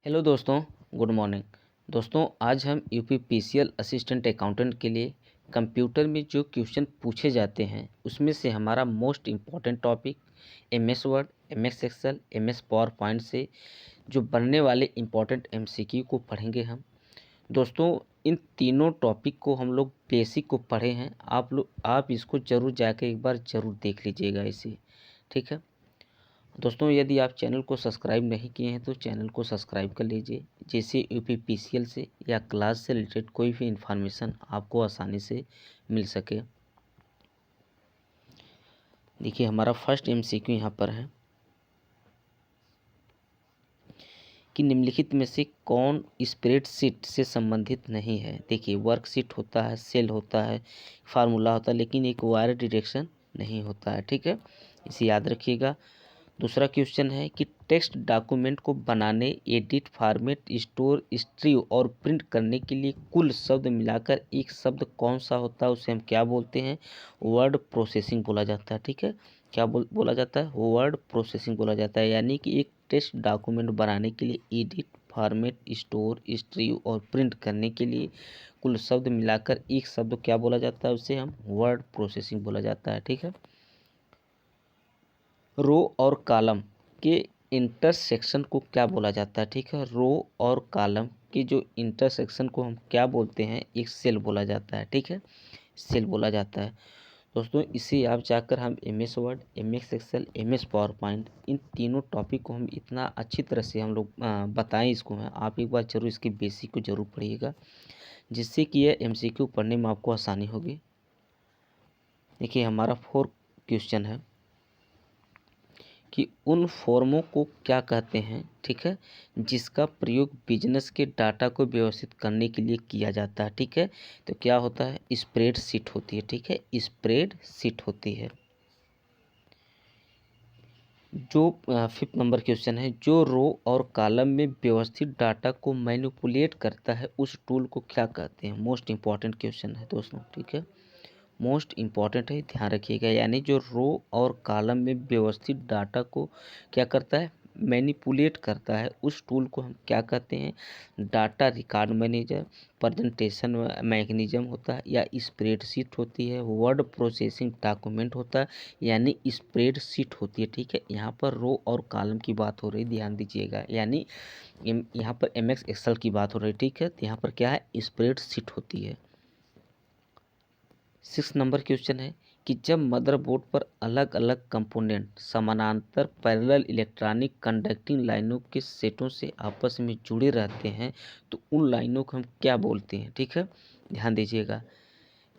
Hello दोस्तों, good morning. दोस्तों, आज हम यूपीपीसीएल असिस्टेंट अकाउंटेंट के लिए कंप्यूटर में जो क्वेश्चन पूछे जाते हैं उसमें से हमारा most important topic MS Word, MS Excel, MS PowerPoint से जो बनने वाले इम्पॉर्टेंट एमसीक्यू को पढ़ेंगे हम। दोस्तों, इन तीनों टॉपिक को हम लोग बेसिक को पढ़े हैं। आप इसको ज़रूर जाकर एक बार ज़रूर देख लीजिएगा इसे, ठीक है। दोस्तों, यदि आप चैनल को सब्सक्राइब नहीं किए हैं तो चैनल को सब्सक्राइब कर लीजिए, जिससे यूपीपीसीएल से या क्लास से रिलेटेड कोई भी इंफॉर्मेशन आपको आसानी से मिल सके। देखिए, हमारा फर्स्ट एमसीक्यू यहाँ पर है कि निम्नलिखित में से कौन स्प्रेडशीट से संबंधित नहीं है। देखिए, वर्कशीट होता है, सेल होता है, फार्मूला होता है, लेकिन एक वायर डायरेक्शन नहीं होता है, ठीक है। इसे याद रखिएगा। दूसरा क्वेश्चन है कि टेक्स्ट डॉक्यूमेंट को बनाने, एडिट, फॉर्मेट, स्टोर, स्ट्रीव और प्रिंट करने के लिए कुल शब्द मिलाकर एक शब्द कौन सा होता है, उसे हम क्या बोलते हैं? वर्ड प्रोसेसिंग बोला जाता है, ठीक है। क्या बोला जाता है? वर्ड प्रोसेसिंग बोला जाता है। यानी कि एक टेक्स्ट डॉक्यूमेंट बनाने के लिए एडिट, फॉर्मेट, स्टोर, स्ट्रीव और प्रिंट करने के लिए कुल शब्द मिलाकर एक शब्द क्या बोला जाता है? उसे हम वर्ड प्रोसेसिंग बोला जाता है, ठीक है। रो और कॉलम के इंटरसेक्शन को क्या बोला जाता है? ठीक है, रो और कॉलम के जो इंटरसेक्शन को हम क्या बोलते हैं? एक सेल बोला जाता है, ठीक है, सेल बोला जाता है। दोस्तों, इसे आप जाकर हम MS Word, MS Excel, MS PowerPoint, इन तीनों टॉपिक को हम इतना अच्छी तरह से हम लोग बताएं इसको हैं। आप एक बार जरूर इसकी बेसिक को जरूर पढ़िएगा, जिससे कि यह एमसीक्यू पढ़ने में आपको आसानी होगी। देखिए, हमारा 4 क्वेश्चन है कि उन फॉर्मों को क्या कहते हैं, ठीक है, जिसका प्रयोग बिजनेस के डाटा को व्यवस्थित करने के लिए किया जाता है, ठीक है। तो क्या होता है? स्प्रेडशीट होती है, ठीक है, स्प्रेडशीट होती है। जो 5th नंबर क्वेश्चन है, जो रो और कॉलम में व्यवस्थित डाटा को मैनिपुलेट करता है उस टूल को क्या कहते हैं? मोस्ट इंपॉर्टेंट क्वेश्चन है दोस्तों, ठीक है, मोस्ट इम्पॉर्टेंट है, ध्यान रखिएगा। यानी जो रो और कॉलम में व्यवस्थित डाटा को क्या करता है? मैनिपुलेट करता है, उस टूल को हम क्या कहते हैं? Data record manager, presentation mechanism होता है, या स्प्रेडशीट होती है, वर्ड प्रोसेसिंग डॉक्यूमेंट होता है, यानी स्प्रेडशीट होती है, ठीक है। यहाँ पर रो और कॉलम की बात हो रही, ध्यान दीजिएगा। यानी यहाँ पर एमएस एक्सेल की बात हो रही, ठीक है। तो यहाँ पर क्या है? स्प्रेडशीट होती है। 6 नंबर क्वेश्चन है कि जब मदरबोर्ड पर अलग अलग कंपोनेंट समानांतर पैरेलल इलेक्ट्रॉनिक कंडक्टिंग लाइनों के सेटों से आपस में जुड़े रहते हैं तो उन लाइनों को हम क्या बोलते हैं? ठीक है, ध्यान दीजिएगा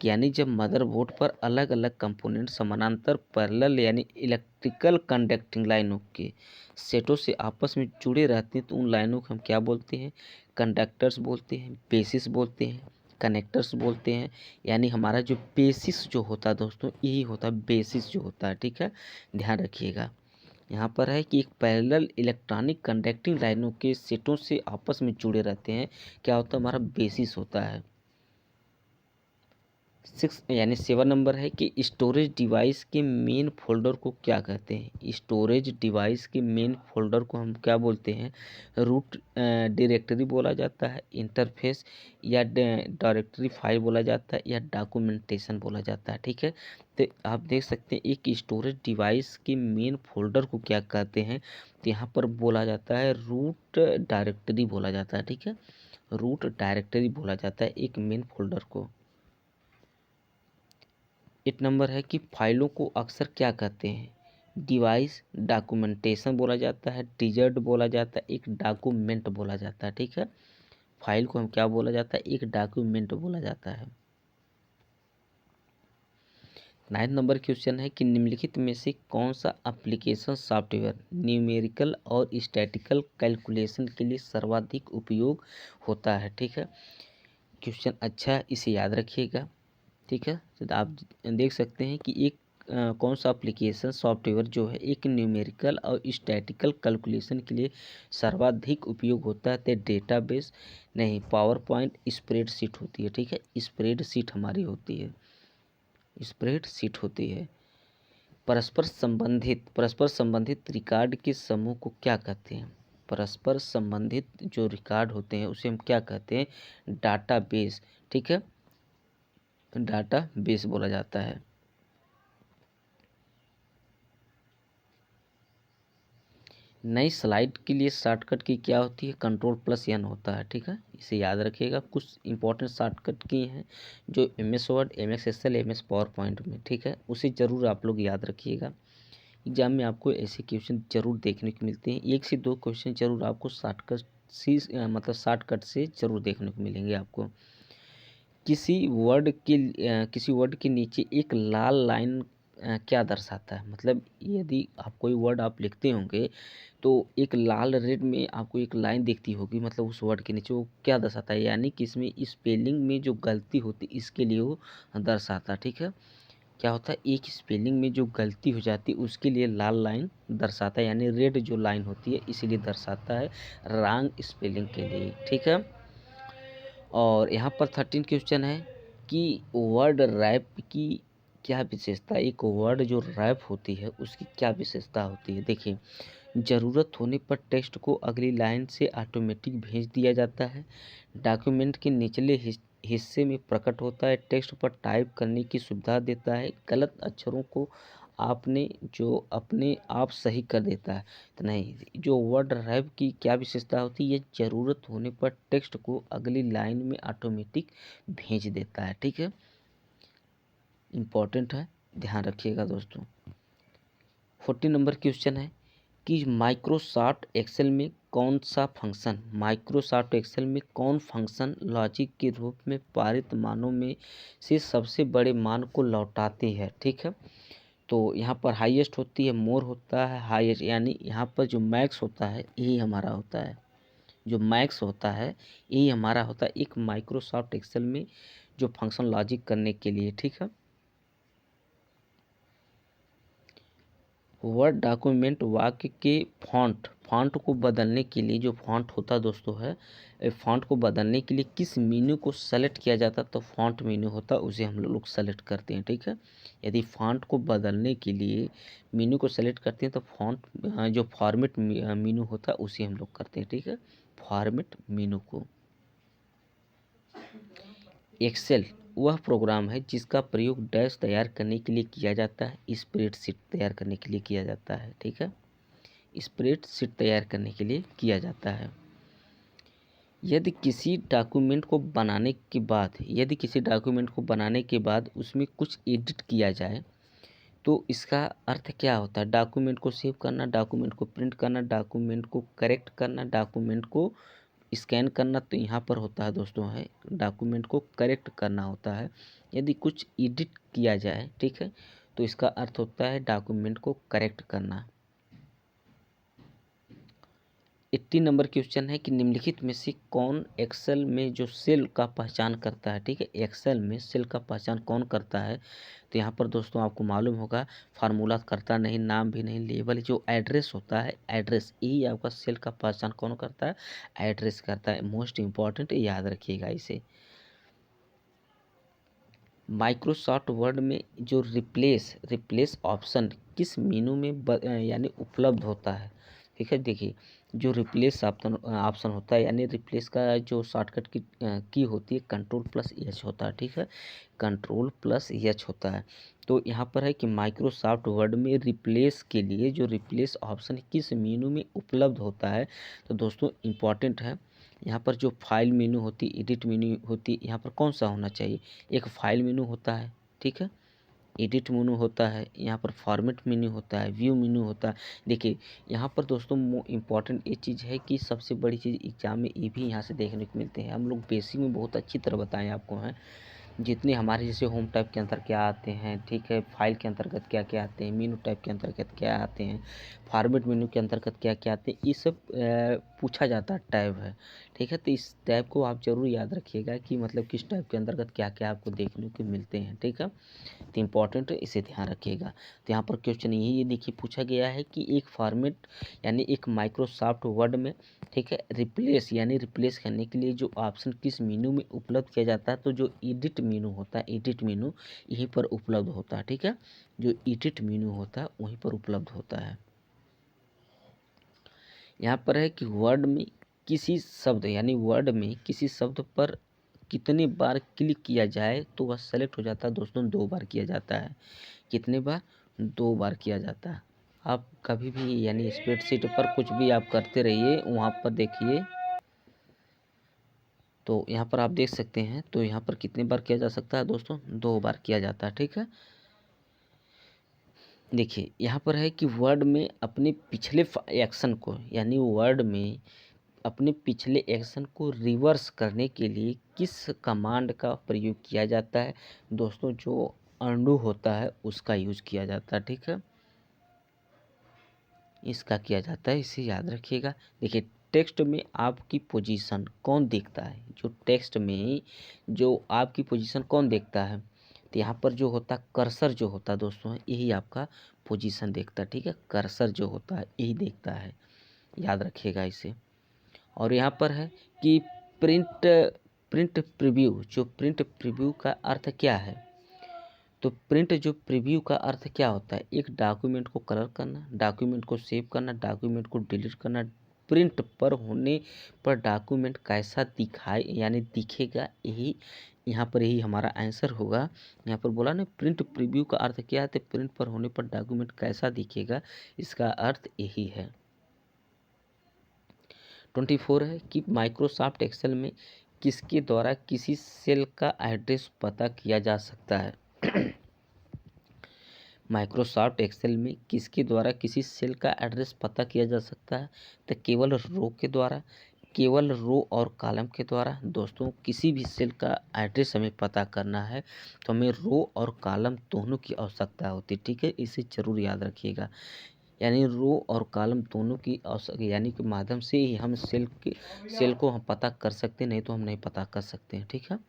कि यानी जब मदरबोर्ड पर अलग अलग कंपोनेंट समानांतर पैरेलल यानी इलेक्ट्रिकल कंडक्टिंग लाइनों के सेटों से आपस में जुड़े रहते हैं तो उन लाइनों को हम क्या बोलते हैं? कंडक्टर्स बोलते हैं, बेसिस बोलते हैं, कनेक्टर्स बोलते हैं। यानी हमारा जो बेसिस जो होता है दोस्तों, यही होता है बेसिस जो होता है, ठीक है, ध्यान रखिएगा। यहाँ पर है कि एक पैरेलल इलेक्ट्रॉनिक कंडक्टिंग लाइनों के सेटों से आपस में जुड़े रहते हैं, क्या होता है? हमारा बेसिस होता है। 6 यानी 7 नंबर है कि स्टोरेज डिवाइस के मेन फोल्डर को क्या कहते हैं? स्टोरेज डिवाइस के मेन फोल्डर को हम क्या बोलते हैं? रूट डायरेक्टरी बोला जाता है, इंटरफेस या डायरेक्टरी फाइल बोला जाता है, या डॉक्यूमेंटेशन बोला जाता है, ठीक है। तो आप देख सकते हैं एक स्टोरेज डिवाइस के मेन फोल्डर को क्या कहते हैं? तो यहाँ पर बोला जाता है रूट डायरेक्टरी बोला जाता है, ठीक है, रूट डायरेक्टरी बोला जाता है एक मेन फोल्डर को। 8 नंबर है कि फाइलों को अक्सर क्या कहते हैं? डिवाइस, डॉक्यूमेंटेशन बोला जाता है, डिजर्ट बोला जाता है, एक डॉक्यूमेंट बोला जाता है, ठीक है। फाइल को हम क्या बोला जाता है? एक डॉक्यूमेंट बोला जाता है। 9 नंबर क्वेश्चन है कि निम्नलिखित में से कौन सा एप्लीकेशन सॉफ्टवेयर न्यूमेरिकल और स्टैटिकल कैलकुलेशन के लिए सर्वाधिक उपयोग होता है? ठीक है, क्वेश्चन अच्छा है, इसे याद रखिएगा, ठीक है। तो आप देख सकते हैं कि एक कौन सा एप्लीकेशन सॉफ्टवेयर जो है एक न्यूमेरिकल और स्टैटिकल कैलकुलेशन के लिए सर्वाधिक उपयोग होता है? तो डेटाबेस नहीं, पावर पॉइंट स्प्रेडशीट होती है, ठीक है, स्प्रेडशीट हमारी होती है, स्प्रेडशीट होती है। परस्पर संबंधित रिकॉर्ड के समूह को क्या कहते हैं? परस्पर संबंधित जो रिकॉर्ड होते हैं उसे हम क्या कहते हैं, डाटाबेस। ठीक है, डाटाबेस बोला जाता है। नई स्लाइड के लिए शॉर्टकट की क्या होती है, Ctrl+N होता है। ठीक है, इसे याद रखिएगा। कुछ इंपॉर्टेंट शॉर्टकट की हैं जो MS Word, MS Excel, MS PowerPoint में, ठीक है, उसे ज़रूर आप लोग याद रखिएगा। एग्जाम में आपको ऐसे क्वेश्चन जरूर देखने को मिलते हैं, 1 से 2 क्वेश्चन जरूर आपको मतलब शॉर्टकट से जरूर देखने को मिलेंगे आपको। किसी वर्ड के नीचे एक लाल लाइन क्या दर्शाता है, मतलब यदि आप कोई वर्ड आप लिखते होंगे तो एक लाल रेड में आपको एक लाइन दिखती होगी, मतलब उस वर्ड के नीचे वो क्या दर्शाता है, यानी कि इसमें स्पेलिंग में जो गलती होती है इसके लिए वो दर्शाता है। ठीक है, क्या होता है, एक स्पेलिंग में जो गलती हो जाती है उसके लिए लाल लाइन दर्शाता है, यानी रेड जो लाइन होती है इसीलिए दर्शाता है रॉन्ग स्पेलिंग के लिए। ठीक है, और यहाँ पर 13 क्वेश्चन है कि वर्ड रैप की क्या विशेषता, एक वर्ड जो रैप होती है उसकी क्या विशेषता होती है। देखिए, ज़रूरत होने पर टेक्स्ट को अगली लाइन से ऑटोमेटिक भेज दिया जाता है, डॉक्यूमेंट के निचले हिस्से में प्रकट होता है, टेक्स्ट पर टाइप करने की सुविधा देता है, गलत अक्षरों को आपने जो अपने आप सही कर देता है। तो नहीं, जो वर्ड रैप की क्या विशेषता होती है, ज़रूरत होने पर टेक्स्ट को अगली लाइन में ऑटोमेटिक भेज देता है। ठीक है, इम्पॉर्टेंट है, ध्यान रखिएगा दोस्तों। 14 नंबर क्वेश्चन है कि माइक्रोसॉफ्ट एक्सेल में कौन फंक्शन लॉजिक के रूप में पारित मानों में से सबसे बड़े मान को लौटाते हैं। ठीक है, तो यहाँ पर हाईएस्ट होती है, मोर होता है, हाईएस्ट, यानी यहाँ पर जो मैक्स होता है यही हमारा होता है, जो मैक्स होता है यही हमारा होता है एक माइक्रोसॉफ्ट एक्सेल में जो फंक्शन लॉजिक करने के लिए। ठीक है, वर्ड डॉक्यूमेंट वाक्य के फॉन्ट को बदलने के लिए जो फॉन्ट होता है दोस्तों है, फॉन्ट को बदलने के लिए किस मेन्यू को सेलेक्ट किया जाता है, तो फॉन्ट मेन्यू होता है उसे हम लोग सेलेक्ट करते हैं। ठीक है, यदि फॉन्ट को बदलने के लिए मेन्यू को सेलेक्ट करते हैं तो जो फॉर्मेट मेन्यू होता है उसे हम लोग करते हैं। ठीक है, फॉर्मेट मेन्यू को। एक्सेल वह प्रोग्राम है जिसका प्रयोग डैश तैयार करने के लिए किया जाता है, स्प्रेडशीट तैयार करने के लिए किया जाता है। ठीक है, स्प्रेडशीट तैयार करने के लिए किया जाता है। यदि किसी डॉक्यूमेंट को बनाने के बाद उसमें कुछ एडिट किया जाए तो इसका अर्थ क्या होता है, डॉक्यूमेंट को सेव करना, डॉक्यूमेंट को प्रिंट करना, डॉक्यूमेंट को करेक्ट करना, डॉक्यूमेंट को स्कैन करना। तो यहाँ पर होता है दोस्तों है डॉक्यूमेंट को करेक्ट करना होता है। यदि कुछ एडिट किया जाए, ठीक है, तो इसका अर्थ होता है डॉक्यूमेंट को करेक्ट करना। 80 नंबर क्वेश्चन है कि निम्नलिखित में से कौन एक्सेल में जो सेल का पहचान करता है। ठीक है, एक्सेल में सेल का पहचान कौन करता है, तो यहाँ पर दोस्तों आपको मालूम होगा फार्मूला करता नहीं, नाम भी नहीं, लेबल, जो एड्रेस होता है, एड्रेस, यही आपका सेल का पहचान कौन करता है, एड्रेस करता है। मोस्ट इम्पॉर्टेंट, याद रखिएगा इसे। माइक्रोसॉफ्ट वर्ड में जो रिप्लेस ऑप्शन किस मेनू में यानी उपलब्ध होता है। ठीक है, देखिए, जो रिप्लेस ऑप्शन होता है, यानी रिप्लेस का जो शॉर्टकट की होती है Ctrl+H होता है। ठीक है, Ctrl+H होता है। तो यहाँ पर है कि माइक्रोसॉफ्ट वर्ड में रिप्लेस के लिए जो रिप्लेस ऑप्शन किस मेनू में उपलब्ध होता है, तो दोस्तों इम्पॉर्टेंट है। यहाँ पर जो फाइल मेनू होती, एडिट मेनू होती, यहाँ पर कौन सा होना चाहिए, एक फाइल मेनू होता है, ठीक है, एडिट मेनू होता है, यहाँ पर फॉर्मेट मेनू होता है, व्यू मेनू होता है। देखिए, यहाँ पर दोस्तों इम्पॉर्टेंट ये चीज़ है कि सबसे बड़ी चीज़ एग्जाम में ये भी यहाँ से देखने को मिलते हैं। हम लोग बेसिक में बहुत अच्छी तरह बताएं आपको हैं, जितने हमारे जैसे होम टाइप के अंदर क्या आते हैं, ठीक है, फाइल के अंतर्गत क्या क्या आते हैं, मेनू टाइप के अंतर्गत क्या आते हैं, फॉर्मेट मेनू के अंतर्गत क्या क्या आते हैं, ये सब पूछा जाता है टैब है। ठीक है, तो इस टैब को आप ज़रूर याद रखिएगा कि मतलब किस टाइप के अंतर्गत क्या क्या आपको देखने को मिलते हैं। ठीक है, तो इम्पॉर्टेंट है, इसे ध्यान रखिएगा। तो यहाँ पर क्वेश्चन यही देखिए पूछा गया है कि एक फॉर्मेट यानी एक माइक्रोसॉफ्ट वर्ड में, ठीक है, रिप्लेस करने के लिए जो ऑप्शन किस मेनू में उपलब्ध किया जाता है, तो जो एडिट मेनू होता है, एडिट मेनू यहीं पर उपलब्ध होता है। ठीक है, जो एडिट मेनू होता है वहीं पर उपलब्ध होता है। यहाँ पर है कि वर्ड में किसी शब्द यानी वर्ड में किसी शब्द पर कितने बार क्लिक किया जाए तो वह सेलेक्ट हो जाता है दोस्तों, 2 बार किया जाता है। कितने बार? 2 बार किया जाता है। आप कभी भी यानी स्प्रेडशीट पर कुछ भी आप करते रहिए, वहाँ पर देखिए तो यहाँ पर आप देख सकते हैं, तो यहाँ पर कितने बार किया जा सकता है दोस्तों? 2 बार किया जाता है, ठीक है। देखिए यहाँ पर है कि वर्ड में अपने पिछले एक्शन को यानी वर्ड में अपने पिछले एक्शन को रिवर्स करने के लिए किस कमांड का प्रयोग किया जाता है दोस्तों? जो अंडू होता है उसका यूज किया जाता है, ठीक है, इसका किया जाता है, इसे याद रखिएगा। देखिए टेक्स्ट में आपकी पोजीशन कौन देखता है? जो टेक्स्ट में जो आपकी पोजीशन कौन देखता है? तो यहाँ पर जो होता है कर्सर जो होता है दोस्तों, यही आपका पोजीशन देखता है, ठीक है, कर्सर जो होता है यही देखता है, याद रखिएगा इसे। और यहाँ पर है कि प्रिंट प्रिंट प्रीव्यू, जो प्रिंट प्रीव्यू का अर्थ क्या है? तो प्रिंट जो प्रीव्यू का अर्थ क्या होता है? एक डॉक्यूमेंट को कलर करना, डॉक्यूमेंट को सेव करना, डॉक्यूमेंट को डिलीट करना, प्रिंट पर होने पर डॉक्यूमेंट कैसा दिखाए यानी दिखेगा, यही यहाँ पर यही हमारा आंसर होगा। यहाँ पर बोला ना प्रिंट प्रीव्यू का अर्थ क्या है? तो प्रिंट पर होने पर डॉक्यूमेंट कैसा दिखेगा, इसका अर्थ यही है। 24 है कि माइक्रोसॉफ्ट एक्सेल में किसके द्वारा किसी सेल का एड्रेस पता किया जा सकता है? माइक्रोसॉफ्ट एक्सेल में किसके द्वारा किसी सेल का एड्रेस पता किया जा सकता है? तो केवल रो के द्वारा, केवल रो और कॉलम के द्वारा। दोस्तों किसी भी सेल का एड्रेस हमें पता करना है तो हमें रो और कॉलम दोनों की आवश्यकता होती है, ठीक है, इसे जरूर याद रखिएगा। यानी रो और कॉलम दोनों की यानी के माध्यम से ही हम सेल को हम पता कर सकते हैं, नहीं तो हम नहीं पता कर सकते हैं, ठीक है।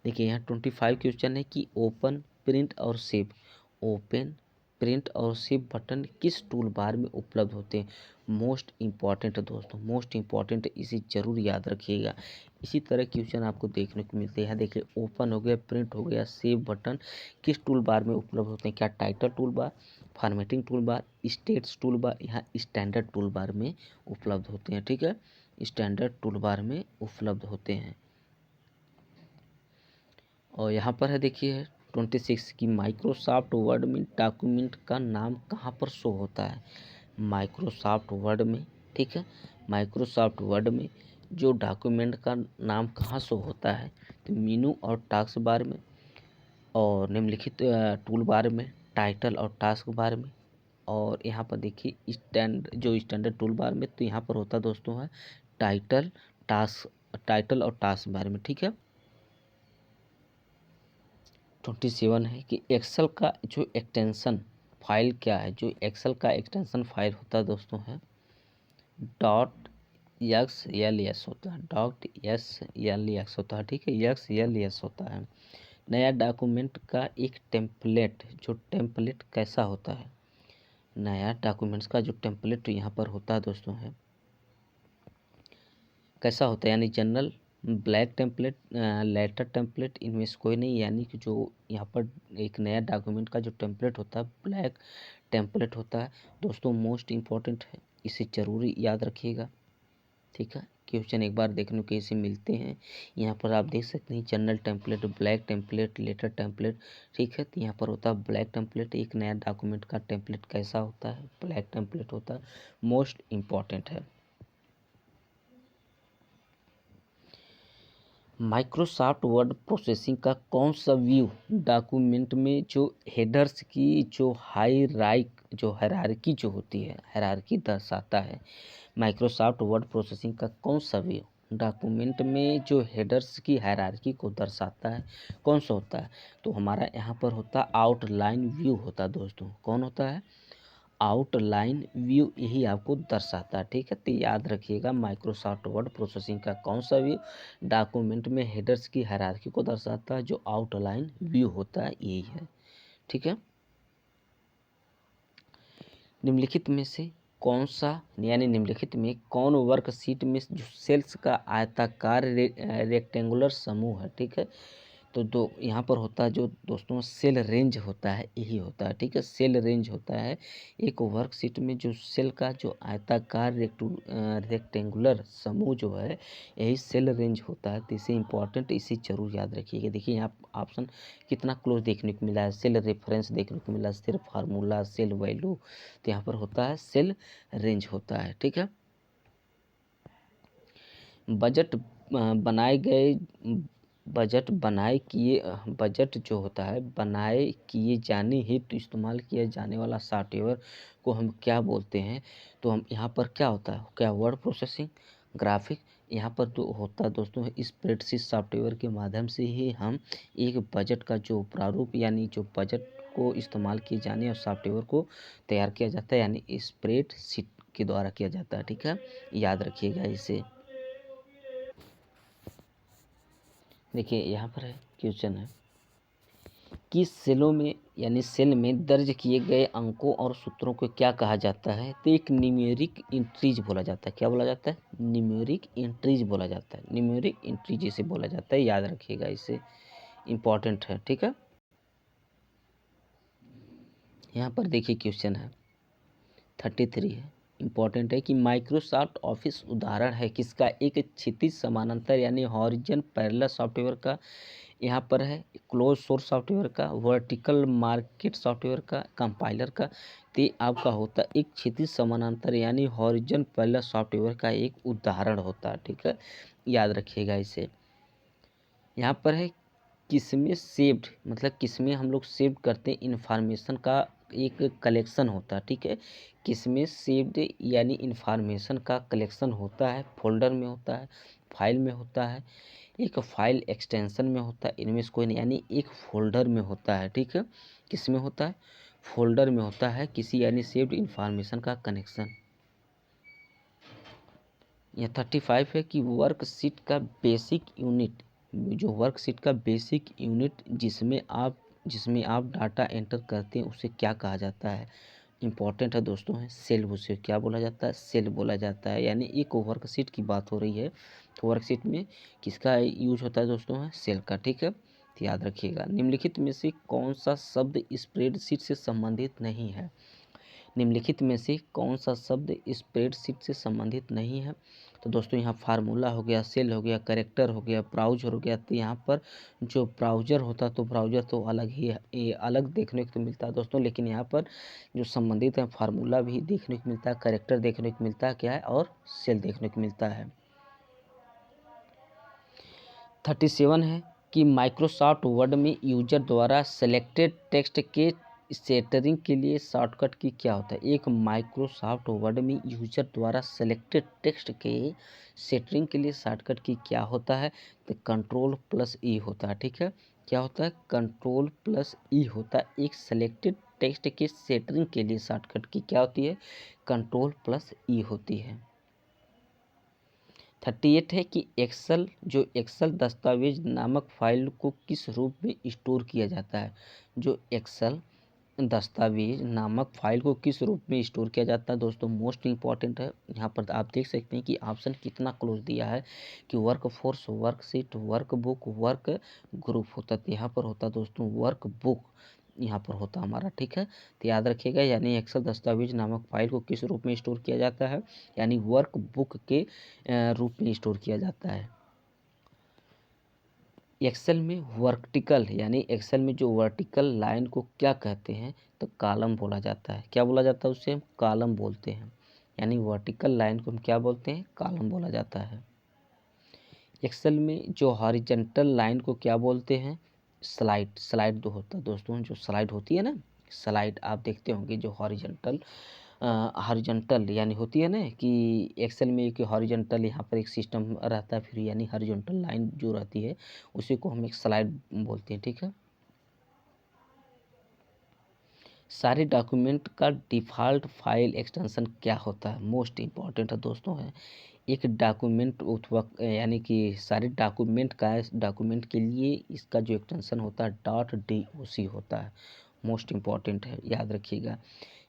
देखिए यहाँ 25 क्वेश्चन है कि ओपन, प्रिंट और सेव, ओपन, प्रिंट और सेव बटन किस टूल बार में उपलब्ध होते हैं? मोस्ट इम्पॉर्टेंट दोस्तों, मोस्ट इम्पॉर्टेंट, इसे जरूर याद रखिएगा। इसी तरह क्वेश्चन आपको देखने को मिलते हैं। देखिए ओपन हो गया, प्रिंट हो गया, सेव बटन किस टूल बार में उपलब्ध होते हैं? क्या title tool bar, formatting tool bar, states tool bar, यहाँ स्टैंडर्ड टूल बार में उपलब्ध होते हैं, ठीक है, स्टैंडर्ड टूल बार में उपलब्ध होते हैं। और यहाँ पर है देखिए 26 की माइक्रोसॉफ्ट वर्ड में डॉक्यूमेंट का नाम कहाँ पर शो होता है? माइक्रोसॉफ्ट वर्ड में, ठीक है, माइक्रोसॉफ्ट वर्ड में जो डॉक्यूमेंट का नाम कहाँ शो होता है? तो मेनू और टास्क बार में, और निम्नलिखित टूल बार में, टाइटल और टास्क बार में, और यहाँ पर देखिए स्टैंडर्ड टूल बार में, तो यहाँ पर होता है दोस्तों है टाइटल और टास्क बार में, ठीक है। 27 है कि एक्सेल का जो एक्सटेंशन फाइल क्या है? जो एक्सेल का एक्सटेंशन फाइल होता है दोस्तों है .xls होता है, .xls होता है, ठीक है, xls होता है। नया डॉक्यूमेंट का एक टेम्पलेट, जो टेम्पलेट कैसा होता है? नया डॉक्यूमेंट्स का जो टेम्पलेट यहाँ पर होता है दोस्तों है कैसा होता है? यानी general, black template, letter template, इनमें से कोई नहीं, यानी कि जो यहाँ पर एक नया डॉक्यूमेंट का जो टेम्पलेट होता है ब्लैक टेम्पलेट होता है दोस्तों, मोस्ट इम्पॉर्टेंट है, इसे जरूरी याद रखिएगा, ठीक है। क्वेश्चन एक बार देखने को ऐसे मिलते हैं, यहाँ पर आप देख सकते हैं general template, black template, letter template, ठीक है, तो यहाँ पर होता है ब्लैक टेम्पलेट। एक नया डॉक्यूमेंट का टेम्पलेट कैसा होता है? ब्लैक टेम्पलेट होता है, मोस्ट इम्पॉर्टेंट है। माइक्रोसॉफ्ट वर्ड प्रोसेसिंग का कौन सा व्यू डॉक्यूमेंट में जो हेडर्स की जो हायरार्की जो होती है, हायरार्की दर्शाता है? माइक्रोसॉफ्ट वर्ड प्रोसेसिंग का कौन सा व्यू डॉक्यूमेंट में जो हेडर्स की हायरार्की को दर्शाता है, कौन सा होता है? तो हमारा यहाँ पर होता है आउटलाइन व्यू होता है दोस्तों। कौन होता है? आउटलाइन व्यू, यही आपको दर्शाता है, ठीक है। तो याद रखिएगा माइक्रोसॉफ्ट वर्ड प्रोसेसिंग का कौन सा व्यू डॉक्यूमेंट में हेडर्स की हायरार्की को दर्शाता है, जो आउटलाइन व्यू होता है, यही है, ठीक है। निम्नलिखित में से कौन सा यानी निम्नलिखित में कौन वर्कशीट में जो सेल्स का आयताकार रेक्टेंगुलर समूह है, ठीक है, तो दो यहाँ पर होता है जो दोस्तों सेल रेंज होता है, यही होता है, ठीक है। सेल रेंज होता है एक वर्कशीट में जो सेल का जो आयताकार रेक्टेंगुलर समूह जो है, यही सेल रेंज होता है। तो इसे इंपॉर्टेंट इसे जरूर याद रखिएगा। देखिए यहाँ ऑप्शन कितना क्लोज देखने को मिला है, सेल रेफरेंस देखने को मिला, सेल फार्मूला, सेल वैल्यू, तो यहाँ पर होता है सेल रेंज होता है, ठीक है। बजट बनाए गए बजट जो होता है बनाए किए जाने हेतु इस्तेमाल किया जाने वाला सॉफ्टवेयर को हम क्या बोलते हैं। तो हम यहाँ पर क्या होता है, क्या वर्ड प्रोसेसिंग, ग्राफिक, यहाँ पर जो होता है दोस्तों स्प्रेडशीट सॉफ्टवेयर के माध्यम से ही हम एक बजट का जो प्रारूप यानी जो बजट को इस्तेमाल किए जाने और सॉफ्टवेयर को तैयार किया जाता है, यानी स्प्रेडशीट के द्वारा किया जाता है, ठीक है। याद रखिएगा इसे। देखिए यहाँ पर है क्वेश्चन है कि सेलों में यानी सेल में दर्ज किए गए अंकों और सूत्रों को क्या कहा जाता है। तो एक न्यूमेरिक इंट्रीज बोला जाता है। क्या बोला जाता है, न्यूमेरिक इंट्रीज बोला जाता है, न्यूमेरिक इंट्रीज इसे बोला जाता है, याद रखिएगा इसे, इंपॉर्टेंट है, ठीक है। यहाँ पर देखिए क्वेश्चन है 33 है, इम्पॉर्टेंट है कि माइक्रोसॉफ्ट ऑफिस उदाहरण है किसका, एक क्षैतिज समानांतर यानी हॉरिजन पैरेलल सॉफ्टवेयर का, यहाँ पर है क्लोज सोर्स सॉफ्टवेयर का, वर्टिकल मार्केट सॉफ्टवेयर का, कंपाइलर का। तो आपका होता है एक क्षैतिज समानांतर यानी हॉरिजन पैरेलल सॉफ्टवेयर का एक उदाहरण होता है, ठीक है, याद रखिएगा इसे। यहाँ पर है किसमें सेव्ड, मतलब किसमें हम लोग सेव करते हैं इन्फॉर्मेशन का एक कलेक्शन होता है, ठीक है। किसमें सेव्ड यानी इन्फॉर्मेशन का कलेक्शन होता है, फोल्डर में होता है, फाइल में होता है, एक फाइल एक्सटेंशन में होता है, इनमें से कोई नहीं, यानी एक फोल्डर में होता है, ठीक है। किस में होता है, फोल्डर में होता है किसी यानी सेव्ड इन्फॉर्मेशन का कनेक्शन। यह 35 है कि वर्कशीट का बेसिक यूनिट, जो वर्कशीट का बेसिक यूनिट जिसमें आप डाटा एंटर करते हैं उसे क्या कहा जाता है। इंपॉर्टेंट है दोस्तों, है सेल, उसे क्या बोला जाता है, सेल बोला जाता है। यानी एक वर्कशीट की बात हो रही है तो वर्कशीट में किसका यूज होता है दोस्तों, है सेल का, ठीक है। तो याद रखिएगा निम्नलिखित में से कौन सा शब्द स्प्रेडशीट से संबंधित नहीं है। निम्नलिखित में से कौन सा शब्द स्प्रेडशीट से संबंधित नहीं है। तो दोस्तों यहाँ फार्मूला हो गया, सेल हो गया, कैरेक्टर हो गया, ब्राउजर हो गया। तो यहाँ पर जो ब्राउजर होता है तो ब्राउजर तो अलग ही है, ये अलग देखने को मिलता है दोस्तों, लेकिन यहाँ पर जो संबंधित है फार्मूला भी देखने को मिलता है, कैरेक्टर देखने को मिलता है, क्या है, और सेल देखने को मिलता है। 37 है कि माइक्रोसॉफ्ट वर्ड में यूजर द्वारा सेलेक्टेड टेक्स्ट के सेटरिंग के लिए शॉर्टकट की क्या होता है। एक माइक्रोसॉफ्ट वर्ड में यूजर द्वारा सेलेक्टेड टेक्स्ट के सेटरिंग के लिए शॉर्टकट की क्या होता है। तो कंट्रोल प्लस ई होता है, ठीक है। क्या होता है, कंट्रोल प्लस ई होता है। एक सेलेक्टेड टेक्स्ट के सेटरिंग के लिए शॉर्टकट की क्या होती है, कंट्रोल प्लस ई होती है। 38 है कि एक्सेल दस्तावेज नामक फाइल को किस रूप में स्टोर किया जाता है। जो एक्सेल दस्तावेज नामक फाइल को किस रूप में स्टोर किया जाता है दोस्तों, मोस्ट इंपॉर्टेंट है। यहाँ पर आप देख सकते हैं कि ऑप्शन कितना क्लोज दिया है कि work force, worksheet, work book, work group होता है। तो यहाँ पर होता है दोस्तों वर्क बुक, यहाँ पर होता हमारा, ठीक है। तो याद रखिएगा यानी एक्सेल दस्तावेज नामक फाइल को किस रूप में स्टोर किया जाता है, यानी वर्क बुक के रूप में स्टोर किया जाता है। एक्सेल में वर्टिकल यानी एक्सेल में जो वर्टिकल लाइन को क्या कहते हैं, तो कॉलम बोला जाता है। क्या बोला जाता है, उसे हम कॉलम बोलते हैं। यानी वर्टिकल लाइन को हम क्या बोलते हैं, कॉलम बोला जाता है। एक्सेल में जो हॉरिजॉन्टल लाइन को क्या बोलते हैं, स्लाइड। स्लाइड जो होता है दोस्तों, जो स्लाइड होती है ना, स्लाइड आप देखते होंगे जो हॉरिजॉन्टल यानी होती है ना, कि एक्सेल में एक हॉरिजॉन्टल यहाँ पर एक सिस्टम रहता है, फिर यानी हॉरिजॉन्टल लाइन जो रहती है उसी को हम एक स्लाइड बोलते हैं, ठीक है। सारे डॉक्यूमेंट का डिफ़ॉल्ट फाइल एक्सटेंशन क्या होता है, मोस्ट इम्पॉर्टेंट है दोस्तों, है एक डॉक्यूमेंट यानी कि सारे डॉक्यूमेंट के लिए इसका जो एक्सटेंशन होता है .doc होता है, मोस्ट इम्पॉर्टेंट है, याद रखिएगा।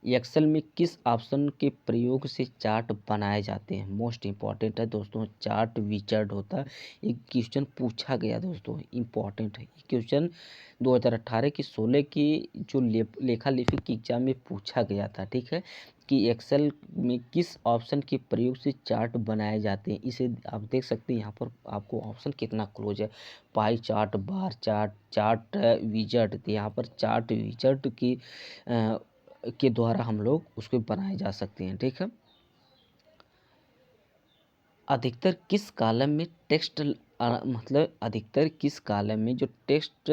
एक्सेल में किस ऑप्शन के प्रयोग से चार्ट बनाए जाते हैं? मोस्ट इम्पॉर्टेंट है दोस्तों, चार्ट विजार्ड होता है। एक क्वेश्चन पूछा गया दोस्तों, इम्पॉर्टेंट है ये क्वेश्चन। 2018 की 16 की जो लेखा लेखी की एग्जाम में पूछा गया था, ठीक है, कि एक्सेल में किस ऑप्शन के प्रयोग से चार्ट बनाए जाते हैं। इसे आप देख सकते हैं यहाँ पर आपको ऑप्शन कितना क्लोज है, pie chart, bar chart, chart wizard. तो यहाँ पर चार्ट विजार्ड की के द्वारा हम लोग उसको बनाए जा सकते हैं, ठीक है। अधिकतर किस कॉलम में टेक्स्ट मतलब अधिकतर किस कॉलम में जो टेक्स्ट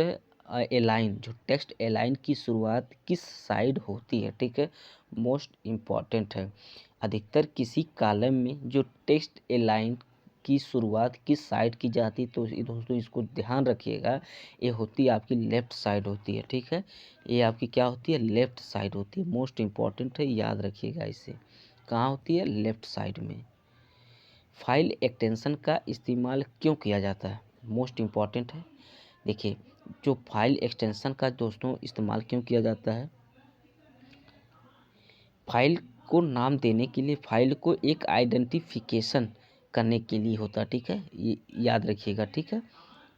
एलाइन की शुरुआत किस साइड होती है, ठीक है, मोस्ट इम्पॉर्टेंट है। अधिकतर किसी कॉलम में जो टेक्स्ट एलाइन की शुरुआत किस साइड की जाती है, तो दोस्तों इसको ध्यान रखिएगा, ये होती है आपकी लेफ्ट साइड होती है, ठीक है। ये आपकी क्या होती है, लेफ्ट साइड होती है। मोस्ट इम्पॉर्टेंट है, याद रखिएगा इसे। कहाँ होती है, लेफ्ट साइड में। फाइल एक्सटेंशन का इस्तेमाल क्यों किया जाता है, मोस्ट इम्पॉर्टेंट है। देखिए, जो फाइल एक्सटेंशन का दोस्तों इस्तेमाल क्यों किया जाता है, फाइल को नाम देने के लिए, फाइल को एक आइडेंटिफिकेशन करने के लिए होता है, ठीक है, ये याद रखिएगा, ठीक है।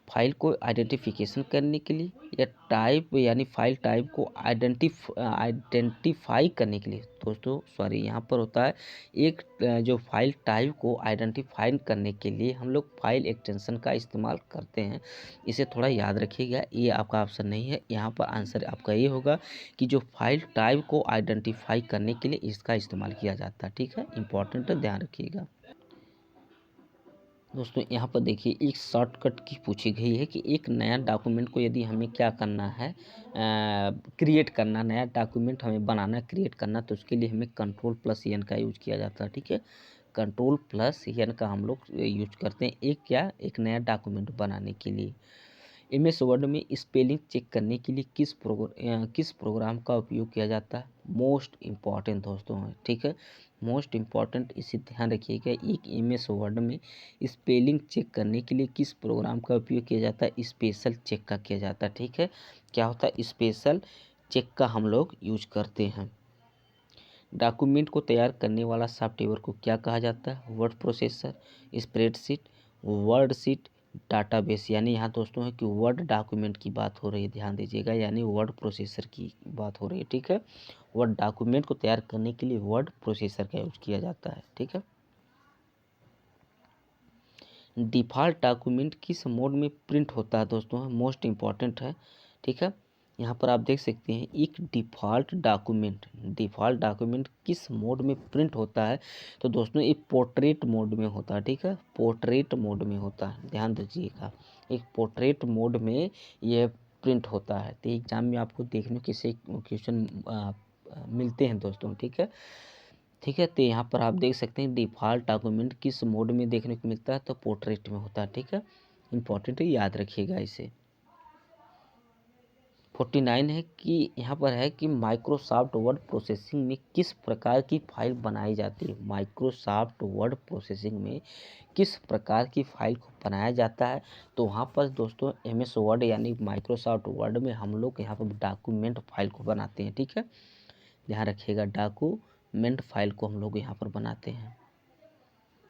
फाइल को आइडेंटिफिकेशन करने के लिए, या टाइप यानी फाइल टाइप को आइडेंटिफाई करने के लिए दोस्तों, सॉरी, यहाँ पर होता है एक जो फाइल टाइप को आइडेंटिफाई करने के लिए हम लोग फाइल एक्सटेंशन का इस्तेमाल करते हैं। इसे थोड़ा याद रखिएगा, ये आपका ऑप्शन नहीं है, यहाँ पर आंसर आपका ये होगा कि जो फाइल टाइप को आइडेंटिफाई करने के लिए इसका इस्तेमाल किया जाता है, ठीक है, इंपॉर्टेंट है, ध्यान रखिएगा। दोस्तों यहाँ पर देखिए, एक शॉर्टकट की पूछी गई है कि एक नया डॉक्यूमेंट को यदि हमें क्या करना है, क्रिएट करना, नया डॉक्यूमेंट हमें बनाना, क्रिएट करना, तो उसके लिए हमें कंट्रोल+N का यूज किया जाता है, ठीक है। कंट्रोल+N का हम लोग यूज करते हैं एक नया डॉक्यूमेंट बनाने के लिए। MS वर्ड में स्पेलिंग चेक करने के लिए किस प्रोग्राम का उपयोग किया जाता है, मोस्ट इम्पॉर्टेंट दोस्तों है, ठीक है, मोस्ट इम्पॉर्टेंट, इसे ध्यान रखिएगा। एक MS वर्ड में स्पेलिंग चेक करने के लिए किस प्रोग्राम का उपयोग किया जाता है, स्पेशल चेक का किया जाता है, ठीक है। क्या होता है, स्पेशल चेक का हम लोग यूज करते हैं। डॉक्यूमेंट को तैयार करने वाला सॉफ्टवेयर को क्या कहा जाता है, वर्ड प्रोसेसर, स्प्रेडशीट, वर्डशीट, डाटाबेस। यानी यहाँ दोस्तों है कि वर्ड डॉक्यूमेंट की बात हो रही है, ध्यान दीजिएगा, यानी वर्ड प्रोसेसर की बात हो रही है, ठीक है। वर्ड डॉक्यूमेंट को तैयार करने के लिए वर्ड प्रोसेसर का यूज किया जाता है, ठीक है। डिफ़ॉल्ट डॉक्यूमेंट किस मोड में प्रिंट होता है दोस्तों, मोस्ट इम्पॉर्टेंट है, ठीक है। यहाँ पर आप देख सकते हैं एक डिफ़ॉल्ट डॉक्यूमेंट किस मोड में प्रिंट होता है, तो दोस्तों एक पोर्ट्रेट मोड में होता है, ठीक है, पोर्ट्रेट मोड में होता है, ध्यान दीजिएगा, एक पोर्ट्रेट मोड में यह प्रिंट होता है। तो एग्जाम में आपको देखने के से क्वेश्चन मिलते हैं दोस्तों, ठीक है, ठीक है। तो यहाँ पर आप देख सकते हैं डिफ़ॉल्ट डॉक्यूमेंट किस मोड में देखने को मिलता है, तो पोर्ट्रेट में होता है, ठीक है, इंपॉर्टेंट है, याद रखिएगा इसे। 49 है कि यहाँ पर है कि माइक्रोसॉफ्ट वर्ड प्रोसेसिंग में किस प्रकार की फाइल बनाई जाती है, माइक्रोसॉफ्ट वर्ड प्रोसेसिंग में किस प्रकार की फाइल को बनाया जाता है, तो वहाँ पर दोस्तों MS वर्ड यानी माइक्रोसॉफ्ट वर्ड में हम लोग यहाँ पर डॉक्यूमेंट फाइल को बनाते हैं, ठीक है, ध्यान रखिएगा, डॉक्यूमेंट फाइल को हम लोग यहाँ पर बनाते हैं।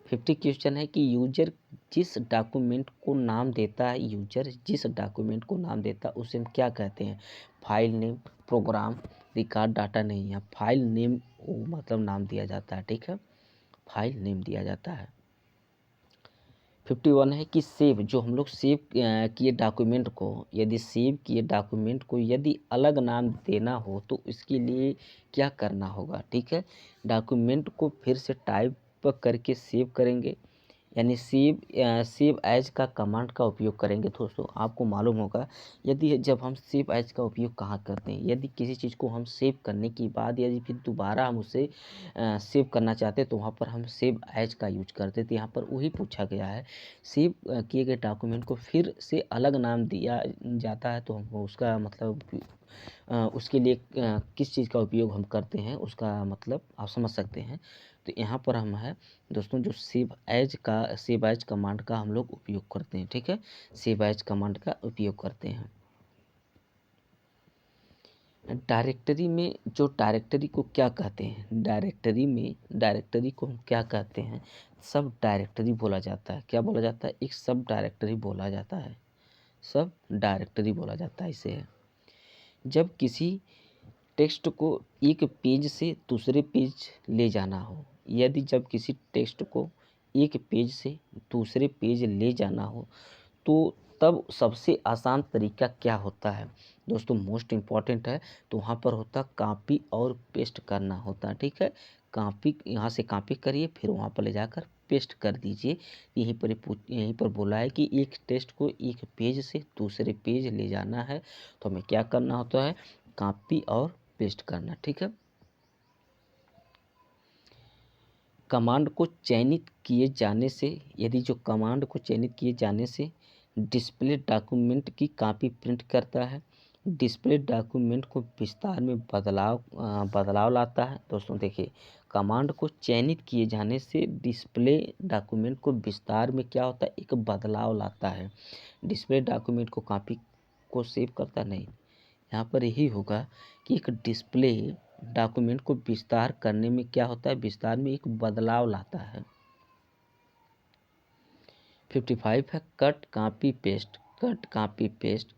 50 क्वेश्चन है कि यूजर जिस डॉक्यूमेंट को नाम देता है, यूजर जिस डॉक्यूमेंट को नाम देता है उसे हम क्या कहते हैं, file name, program, record, data. नहीं है, फाइल नेम मतलब नाम दिया जाता है, ठीक है, फाइल नेम दिया जाता है। 51 है कि सेव, जो हम लोग सेव किए डॉक्यूमेंट को, यदि सेव किए डॉक्यूमेंट को यदि अलग नाम देना हो तो इसके लिए क्या करना होगा, ठीक है, डॉक्यूमेंट को फिर से टाइप करके सेव करेंगे, यानी सेव एज का कमांड का उपयोग करेंगे। दोस्तों आपको मालूम होगा, यदि जब हम सेव एज का उपयोग कहाँ करते हैं, यदि किसी चीज़ को हम सेव करने के बाद यदि फिर दोबारा हम उसे सेव करना चाहते हैं तो वहाँ पर हम सेव एज का यूज करते थे। यहाँ पर वही पूछा गया है, सेव किए गए डॉक्यूमेंट को फिर से अलग नाम दिया जाता है तो हम उसका मतलब उसके लिए किस चीज़ का उपयोग हम करते हैं, उसका मतलब आप समझ सकते हैं। तो यहाँ पर हम है दोस्तों जो सेव एज कमांड का हम लोग उपयोग करते हैं, ठीक है, सेव एज कमांड का उपयोग करते हैं। डायरेक्टरी में जो डायरेक्टरी को क्या कहते हैं, डायरेक्टरी को हम क्या कहते हैं, सब डायरेक्टरी बोला जाता है। क्या बोला जाता है? एक सब डायरेक्टरी बोला जाता है, सब डायरेक्टरी बोला जाता है इसे। जब किसी टेक्स्ट को एक पेज से दूसरे पेज ले जाना हो, यदि जब किसी टेक्स्ट को एक पेज से दूसरे पेज ले जाना हो तो तब सबसे आसान तरीका क्या होता है दोस्तों? मोस्ट इम्पॉर्टेंट है। तो वहाँ पर होता कॉपी और पेस्ट करना होता है, ठीक है। कॉपी, यहाँ से कॉपी करिए, फिर वहाँ पर ले जाकर पेस्ट कर दीजिए। यहीं पर बोला है कि एक टेक्स्ट को एक पेज से दूसरे पेज ले जाना है तो हमें क्या करना होता है? कॉपी और पेस्ट करना, ठीक है। कमांड को चयनित किए जाने से, यदि जो कमांड को चयनित किए जाने से डिस्प्ले डॉक्यूमेंट की कॉपी प्रिंट करता है, डिस्प्ले डॉक्यूमेंट को विस्तार में बदलाव लाता है। दोस्तों देखिए, कमांड को चयनित किए जाने से डिस्प्ले डॉक्यूमेंट को विस्तार में क्या होता है? एक बदलाव लाता है। डिस्प्ले डॉक्यूमेंट को कॉपी को सेव करता नहीं, यहाँ पर यही होगा कि एक डिस्प्ले डॉक्यूमेंट को विस्तार करने में क्या होता है? विस्तार में एक बदलाव लाता है। 55 है कट कॉपी पेस्ट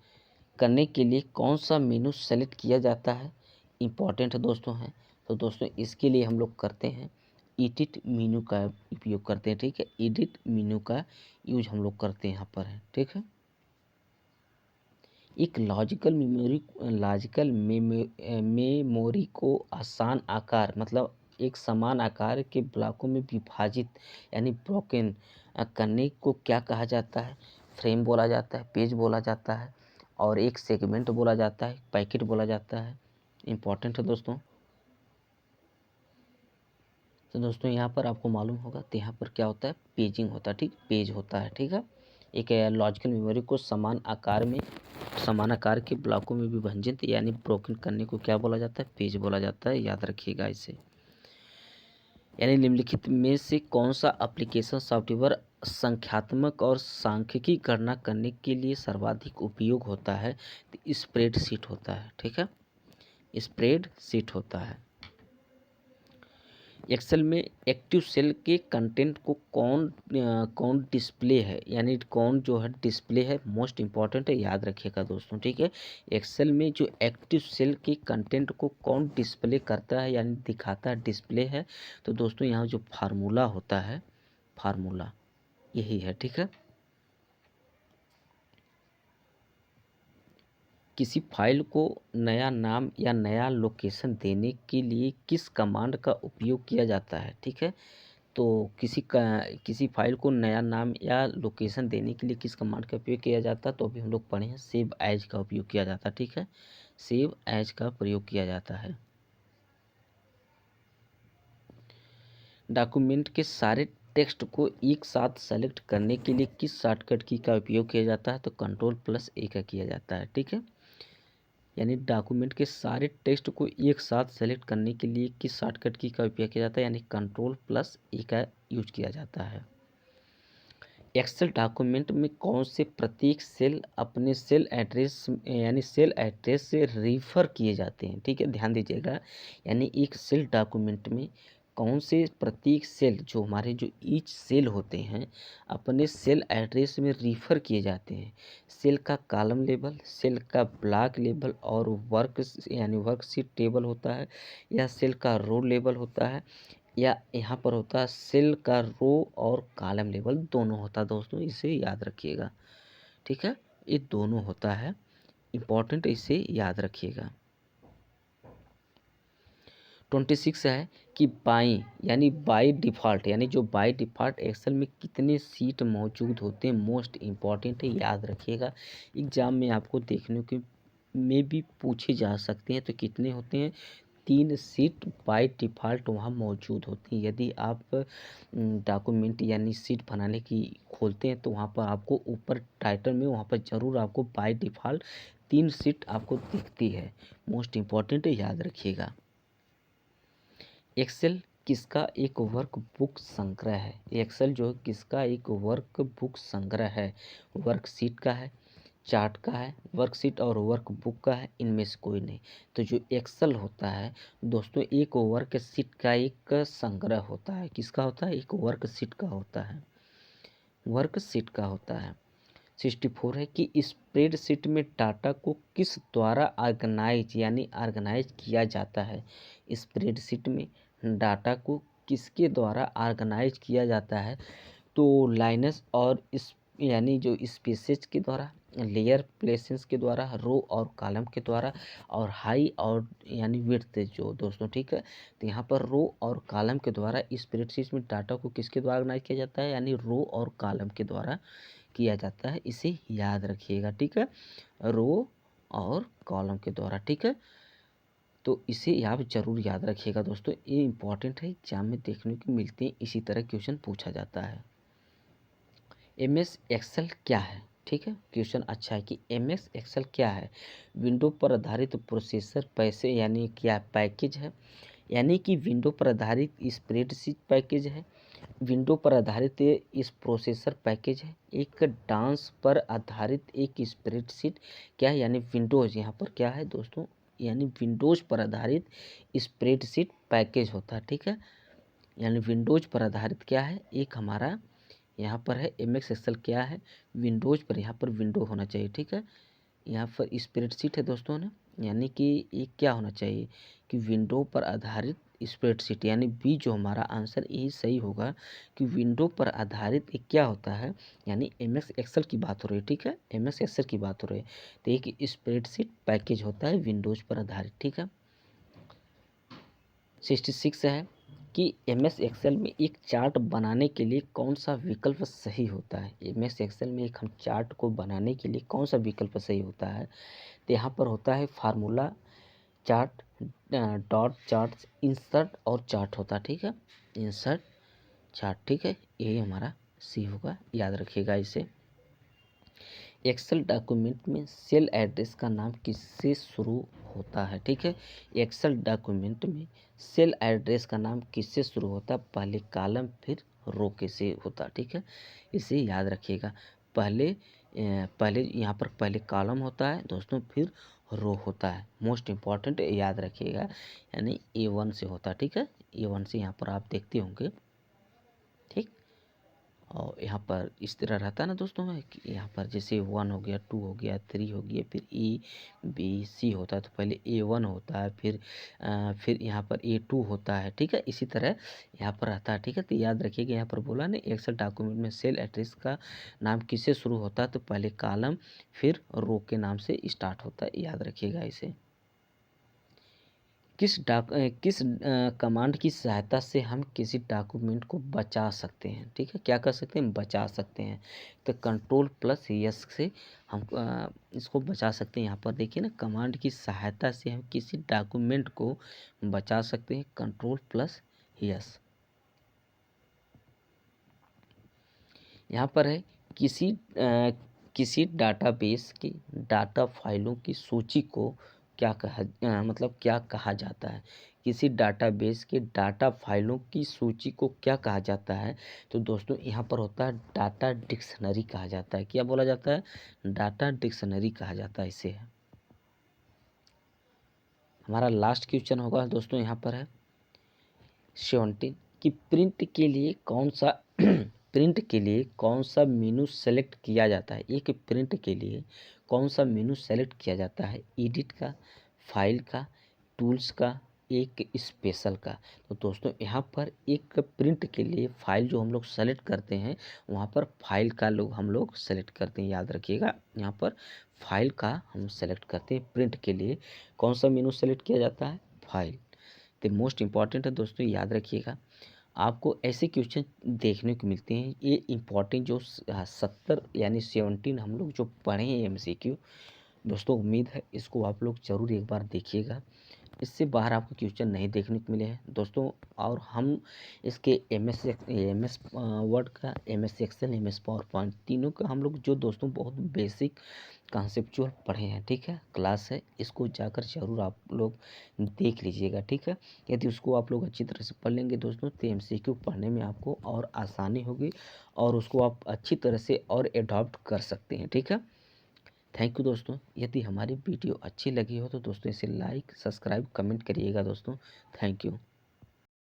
करने के लिए कौन सा मेनू सेलेक्ट किया जाता है? इम्पॉर्टेंट दोस्तों है। तो दोस्तों इसके लिए हम लोग करते हैं एडिट मेनू का उपयोग करते हैं, ठीक है। एडिट मेनू का यूज हम लोग करते हैं यहाँ पर है, ठीक है। एक लॉजिकल मेमोरी को आसान आकार, मतलब एक समान आकार के ब्लॉकों में विभाजित यानी ब्रोकन करने को क्या कहा जाता है? फ्रेम बोला जाता है, पेज बोला जाता है, और एक सेगमेंट बोला जाता है, पैकेट बोला जाता है। इम्पॉर्टेंट है दोस्तों। तो दोस्तों यहाँ पर आपको मालूम होगा, तो यहाँ पर क्या होता है? पेजिंग होता है, ठीक, पेज होता है, ठीक है। एक लॉजिकल मेमोरी को समान आकार के ब्लॉकों में विभाजित यानी ब्रोकन करने को क्या बोला जाता है? पेज बोला जाता है, याद रखिएगा इसे। यानी निम्नलिखित में से कौन सा एप्लीकेशन सॉफ्टवेयर संख्यात्मक और सांख्यिकी गणना करने के लिए सर्वाधिक उपयोग होता है? तो स्प्रेडशीट होता है, ठीक है, स्प्रेडशीट होता है। एक्सेल में एक्टिव सेल के कंटेंट को कौन डिस्प्ले है, यानी कौन जो है डिस्प्ले है? मोस्ट इंपॉर्टेंट है, याद रखिएगा दोस्तों, ठीक है। एक्सेल में जो एक्टिव सेल के कंटेंट को कौन डिस्प्ले करता है यानी दिखाता है, डिस्प्ले है? तो दोस्तों यहाँ जो फार्मूला होता है, फार्मूला यही है, ठीक है। किसी फाइल को नया नाम या नया लोकेशन देने के लिए किस कमांड का उपयोग किया जाता है? ठीक है, तो किसी फाइल को नया नाम या लोकेशन देने के लिए किस कमांड का उपयोग किया जाता है? तो अभी हम लोग पढ़े हैं, सेव एज का उपयोग किया जाता है, ठीक है, सेव एज का प्रयोग किया जाता है। डॉक्यूमेंट के सारे टेक्स्ट को एक साथ सेलेक्ट करने के लिए किस शॉर्टकट की का उपयोग किया जाता है? तो कंट्रोल+A का किया जाता है, ठीक है। यानी डॉक्यूमेंट के सारे टेक्स्ट को एक साथ सेलेक्ट करने के लिए किस शॉर्टकट की का उपयोग किया जाता है? यानी कंट्रोल+A का यूज किया जाता है। एक्सेल डॉक्यूमेंट में कौन से प्रत्येक सेल अपने सेल एड्रेस यानी सेल एड्रेस से रिफ़र किए जाते हैं? ठीक है, ध्यान दीजिएगा। यानी एक सेल डॉक्यूमेंट में कौन से प्रत्येक सेल, जो हमारे जो ईच सेल होते हैं, अपने सेल एड्रेस में रिफ़र किए जाते हैं। सेल का कॉलम लेबल, सेल का ब्लॉक लेबल और वर्कशीट टेबल होता है, या सेल का रो लेबल होता है, या यहाँ पर होता है सेल का रो और कॉलम लेवल दोनों होता है। दोस्तों इसे याद रखिएगा, ठीक है, ये दोनों होता है, इम्पोर्टेंट, इसे याद रखिएगा। 26 है कि बाई डिफ़ॉल्ट, यानी जो बाई डिफ़ॉल्ट एक्सेल में कितने सीट मौजूद होते हैं? मोस्ट इम्पॉर्टेंट है, याद रखिएगा। एग्जाम में आपको देखने के में भी पूछे जा सकते हैं। तो कितने होते हैं? 3 सीट बाय डिफ़ॉल्ट वहाँ मौजूद होती हैं। यदि आप डॉक्यूमेंट यानी सीट बनाने की खोलते हैं तो वहाँ पर आपको ऊपर टाइटल में वहाँ पर ज़रूर आपको बाय डिफ़ॉल्ट 3 सीट आपको दिखती है। मोस्ट इम्पॉर्टेंट है, याद रखिएगा। एक्सेल किसका एक वर्कबुक संग्रह है? एक्सेल जो किसका एक वर्कबुक संग्रह है? वर्कशीट का है, चार्ट का है, वर्कशीट और वर्कबुक का है, इनमें से कोई नहीं। तो जो एक्सेल होता है दोस्तों, एक वर्कशीट का एक संग्रह होता है। किसका होता है? एक वर्कशीट का होता है, वर्कशीट का होता है। 64 है कि स्प्रेडशीट में डाटा को किस द्वारा ऑर्गेनाइज यानी ऑर्गेनाइज किया जाता है। स्प्रेडशीट में डाटा को किसके द्वारा ऑर्गेनाइज किया जाता है? तो लाइनस और इस यानी जो स्पेसेज के द्वारा, लेयर प्लेसेस के द्वारा, रो और कॉलम के द्वारा, और हाई और यानी विड्थ जो दोस्तों, ठीक है। तो यहाँ पर रो और कॉलम के द्वारा स्प्रेडशीट में डाटा को किसके द्वारा ऑर्गेनाइज किया जाता है? यानी रो और कॉलम के द्वारा किया जाता है। इसे याद रखिएगा, ठीक है, रो और कॉलम के द्वारा, ठीक है। तो इसे आप जरूर याद रखिएगा दोस्तों, ये इंपॉर्टेंट है, एग्जाम में देखने को मिलते हैं, इसी तरह क्वेश्चन पूछा जाता है। एमएस एक्सेल क्या है? ठीक है, क्वेश्चन अच्छा है कि एमएस एक्सेल क्या है? विंडो पर आधारित प्रोसेसर पैसे यानी क्या पैकेज है, यानी कि विंडो पर आधारित स्प्रेडशीट पैकेज है, विंडो पर आधारित इस प्रोसेसर पैकेज है, एक डांस पर आधारित एक स्प्रेडशीट क्या है, यानी विंडोज़, यहाँ पर क्या है दोस्तों, यानी विंडोज़ पर आधारित स्प्रेडशीट पैकेज होता है, ठीक है। यानी विंडोज़ पर आधारित क्या है, एक हमारा यहाँ पर है एमएस एक्सेल क्या है, विंडोज़ पर, यहाँ पर विंडो होना चाहिए, ठीक है। यहाँ पर स्प्रेडशीट है दोस्तों ना, यानी कि ये क्या होना चाहिए कि विंडो पर आधारित स्प्रेडशीट, यानी बी जो हमारा आंसर यही सही होगा कि विंडो पर आधारित एक क्या होता है, यानी एमएस एक्सेल की बात हो रही है, ठीक है, एमएस एक्सेल की बात हो रही है। तो एक स्प्रेडशीट पैकेज होता है विंडोज़ पर आधारित, ठीक है। 66 है कि एमएस एक्सेल में एक चार्ट बनाने के लिए कौन सा विकल्प सही होता है। एमएस एक्सेल में एक हम चार्ट को बनाने के लिए कौन सा विकल्प सही होता है? तो यहाँ पर होता है formula chart, dot chart, insert और चार्ट होता है, ठीक है, इंसर्ट चार्ट, ठीक है, यही हमारा सी होगा, याद रखिएगा इसे। एक्सेल डॉक्यूमेंट में सेल एड्रेस का नाम किससे शुरू होता है? ठीक है, एक्सेल डॉक्यूमेंट में सेल एड्रेस का नाम किससे शुरू होता है? पहले कॉलम फिर रो के से होता है, ठीक है, इसे याद रखिएगा। पहले यहाँ पर पहले कॉलम होता है दोस्तों, फिर रो होता है, मोस्ट इम्पॉर्टेंट याद रखिएगा, यानी A1 से होता है, ठीक है, A1 से यहाँ पर आप देखते होंगे, ठीक। और यहाँ पर इस तरह रहता है ना दोस्तों में कि यहाँ पर जैसे 1 हो गया, 2 हो गया, 3 हो गया, फिर A B C होता है, तो पहले A1 होता है, फिर यहाँ पर A2 होता है, ठीक है, इसी तरह यहाँ पर रहता है, ठीक है। तो याद रखिएगा, यहाँ पर बोला ना एक्सेल डॉक्यूमेंट में सेल एड्रेस का नाम किससे शुरू होता है? तो पहले कॉलम फिर रो के नाम से स्टार्ट होता है, याद रखिएगा इसे। किस कमांड की सहायता से हम किसी डॉक्यूमेंट को बचा सकते हैं? ठीक है, क्या कर सकते हैं? बचा सकते हैं। तो Ctrl+S से हम इसको बचा सकते हैं। यहाँ पर देखिए ना, कमांड की सहायता से हम किसी डॉक्यूमेंट को बचा सकते हैं, Ctrl+S। यहाँ पर है किसी डाटाबेस की डाटा फाइलों की सूची को क्या कहा जाता है? किसी डाटाबेस के डाटा फाइलों की सूची को क्या कहा जाता है? तो दोस्तों यहाँ पर होता है डाटा डिक्शनरी कहा जाता है। क्या बोला जाता है? डाटा डिक्शनरी कहा जाता है इसे। हमारा लास्ट क्वेश्चन होगा दोस्तों, यहाँ पर है 17 कि प्रिंट के लिए कौन सा प्रिंट के लिए कौन सा मेनू सेलेक्ट किया जाता है? एक प्रिंट के लिए कौन सा मेनू सेलेक्ट किया जाता है? एडिट का, फाइल का, टूल्स का, एक स्पेशल का। तो दोस्तों यहाँ पर एक प्रिंट के लिए फाइल जो हम लोग सेलेक्ट करते हैं, वहाँ पर फाइल का हम लोग सेलेक्ट करते हैं, याद रखिएगा, यहाँ पर फाइल का हम सेलेक्ट करते हैं। प्रिंट के लिए कौन सा मेनू सेलेक्ट किया जाता है? फाइल। तो मोस्ट इम्पॉर्टेंट है दोस्तों, याद रखिएगा। आपको ऐसे क्वेश्चन देखने को मिलते हैं, ये इम्पॉर्टेंट जो 70 यानी 17 हम लोग जो पढ़े हैं MCQ दोस्तों, उम्मीद है इसको आप लोग ज़रूर एक बार देखिएगा। इससे बाहर आपको क्वेश्चन नहीं देखने को मिले हैं दोस्तों। और हम इसके एम एस वर्ड का, MS Excel, MS PowerPoint, तीनों का हम लोग जो दोस्तों बहुत बेसिक कॉन्सेप्चुअल पढ़े हैं, ठीक है, क्लास है, इसको जाकर ज़रूर आप लोग देख लीजिएगा, ठीक है। यदि उसको आप लोग अच्छी तरह से पढ़ लेंगे दोस्तों, तो MCQ पढ़ने में आपको और आसानी होगी और उसको आप अच्छी तरह से और एडॉप्ट कर सकते हैं, ठीक है। थैंक यू दोस्तों। यदि हमारी वीडियो अच्छी लगी हो तो दोस्तों इसे लाइक, सब्सक्राइब, कमेंट करिएगा दोस्तों। Thank you.